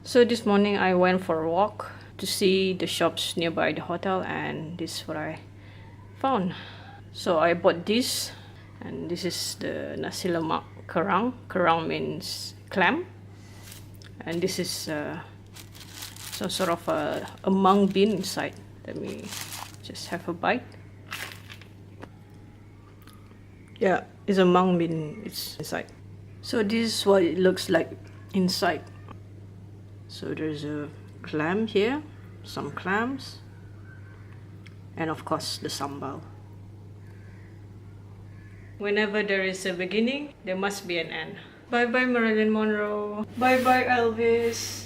So this morning I went for a walk to see the shops nearby the hotel, and this is what I found. So I bought this, and this is the nasi lemak kerang. Kerang means clam, and this is some sort of a mung bean inside. Let me just have a bite. Yeah, it's a mung bean. It's inside. So this is what it looks like inside. So there's a clam here, some clams, and of course the sambal. Whenever there is a beginning, there must be an end. Bye bye Marilyn Monroe. Bye bye Elvis.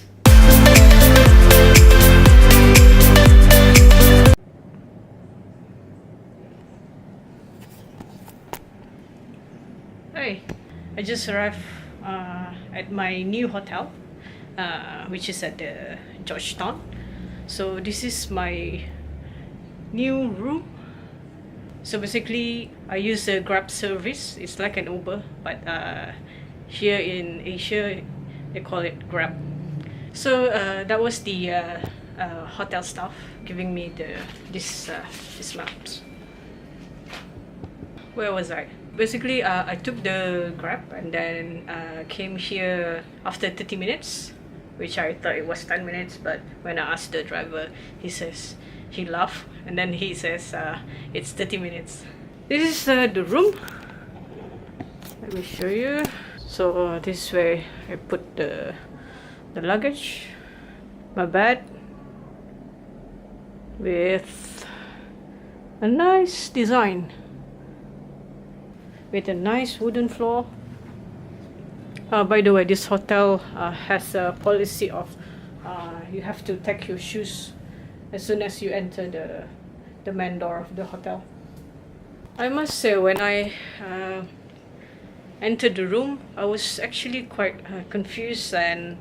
Hey, I just arrived at my new hotel, which is at the Georgetown. So this is my new room. So basically I use a Grab service. It's like an Uber, but here in Asia they call it Grab. So that was the hotel staff giving me this maps. Where was I? Basically I took the Grab and then came here after 30 minutes, which I thought it was 10 minutes, but when I asked the driver, he says, he laughed, and then he says it's 30 minutes. This is the room. Let me show you. So this is where I put the luggage, my bed, with a nice design, with a nice wooden floor. By the way, this hotel has a policy of you have to take your shoes as soon as you enter the main door of the hotel. I must say, when I entered the room, I was actually quite confused and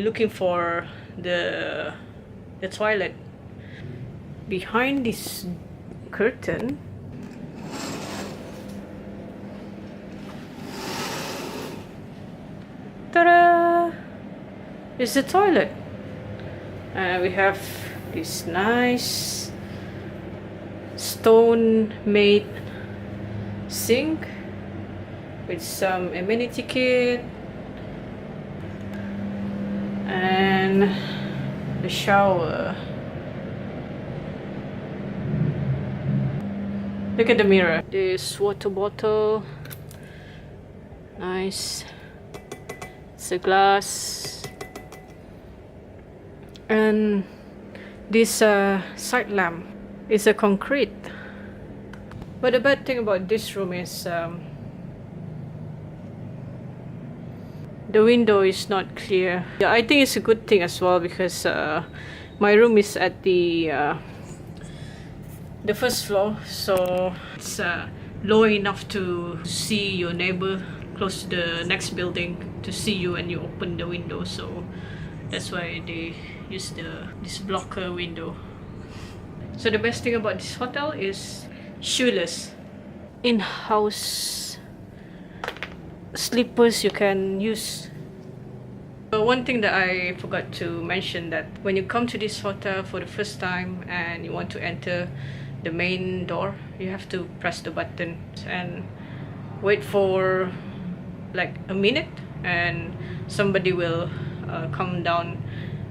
looking for the toilet. Behind this curtain, ta-da! Is the toilet. We have this nice stone-made sink with some amenity kit and the shower. Look at the mirror. This water bottle, nice. It's a glass, and this side lamp is a concrete. But the bad thing about this room is the window is not clear. Yeah, I think it's a good thing as well, because my room is at the first floor, so it's low enough to see your neighbor close to the next building, to see you when you open the window. So that's why they use this blocker window. So the best thing about this hotel is shoeless, in-house slippers you can use. One thing that I forgot to mention, that when you come to this hotel for the first time and you want to enter the main door, you have to press the button and wait for like a minute, and somebody will come down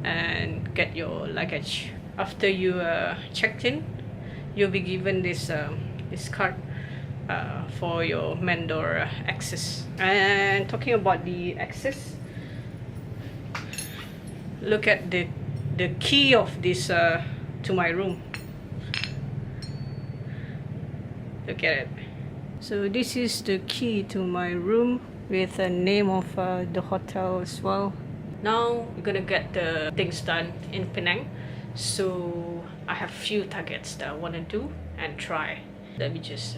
and get your luggage. After you checked in, you'll be given this card for your main door access. And talking about the access, look at the key of this to my room. Look at it. So this is the key to my room, with a name of the hotel as well. Now we're gonna get the things done in Penang. So I have few targets that I want to do and try. Let me just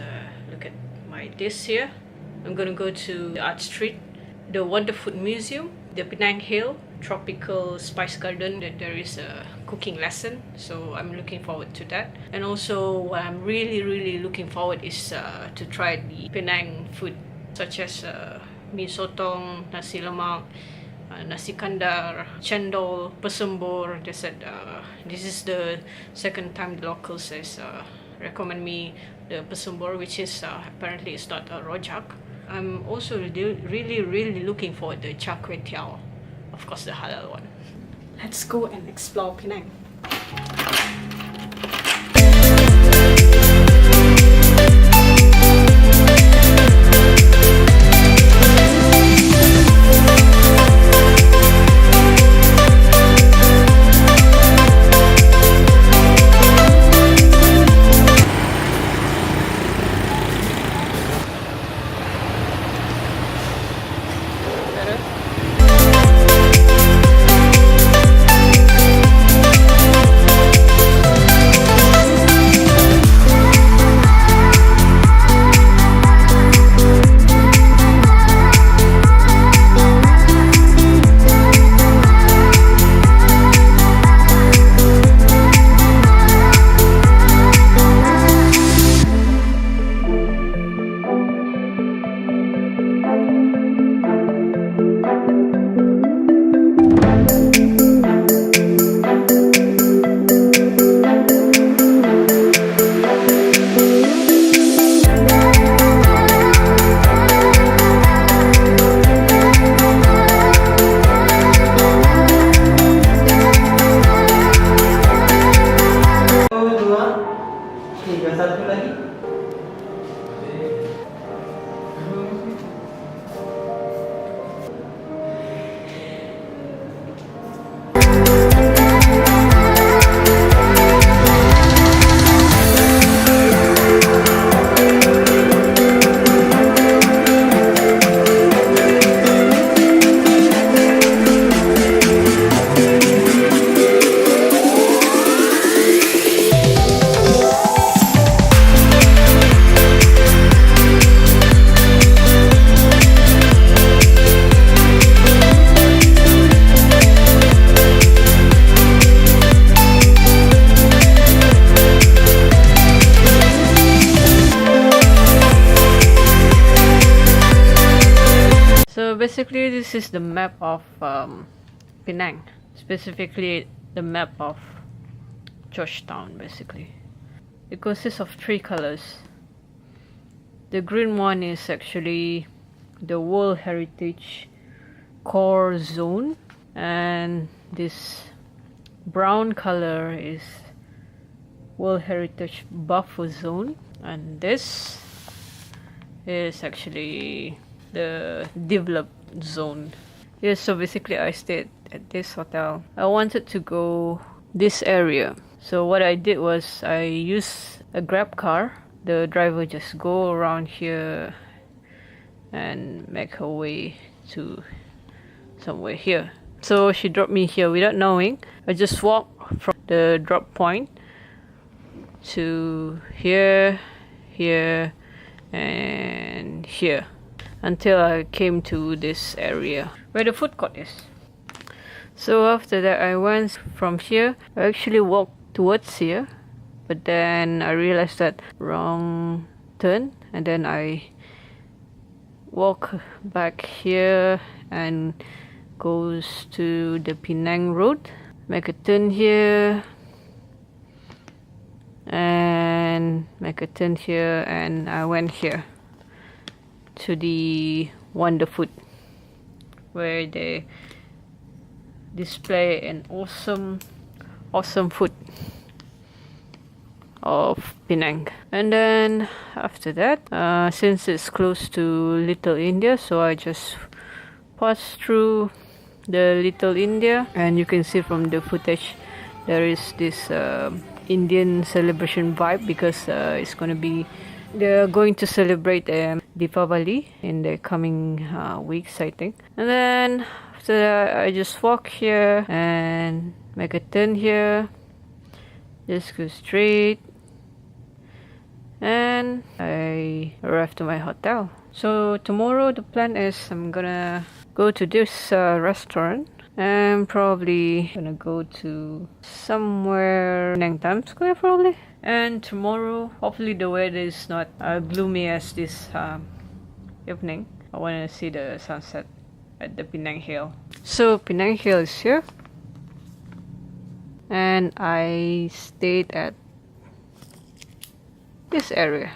look at my this here. I'm gonna go to the Art Street, the Wonderfood Museum, the Penang Hill, Tropical Spice Garden. That there is a cooking lesson, so I'm looking forward to that. And also what I'm really looking forward is to try the Penang food, such as mee sotong, nasi lemak, nasi kandar, cendol, pesembur. They said this is the second time the locals has recommend me the pesembur, which is apparently it's not a rojak. I'm also really looking for the char kway teow, of course the halal one. Let's go and explore Penang. Basically, this is the map of Penang, specifically the map of Georgetown. Basically, it consists of 3 colors. The green one is actually the World Heritage Core Zone, and this brown color is World Heritage Buffer Zone, and this is actually the developed zone. Yes, so basically I stayed at this hotel. I wanted to go this area, so what I did was I used a Grab car. The driver just go around here and make her way to somewhere here. So she dropped me here without knowing. I just walked from the drop point to here, here, and here, until I came to this area where the food court is. So after that I went from here. I actually walked towards here, but then I realized that wrong turn, and then I walk back here and goes to the Penang Road, make a turn here and make a turn here, and I went here to the Wonderfood, where they display an awesome food of Penang. And then after that, since it's close to Little India, so I just passed through the Little India, and you can see from the footage there is this Indian celebration vibe, because it's gonna be, they're going to celebrate Deepavali in the coming weeks, I think. And then after that, I just walk here and make a turn here, just go straight, and I arrived to my hotel. So tomorrow the plan is I'm gonna go to this restaurant, and probably gonna go to somewhere in Times Square probably. And tomorrow, hopefully the weather is not gloomy as this evening. I want to see the sunset at the Penang Hill. So Penang Hill is here, and I stayed at this area.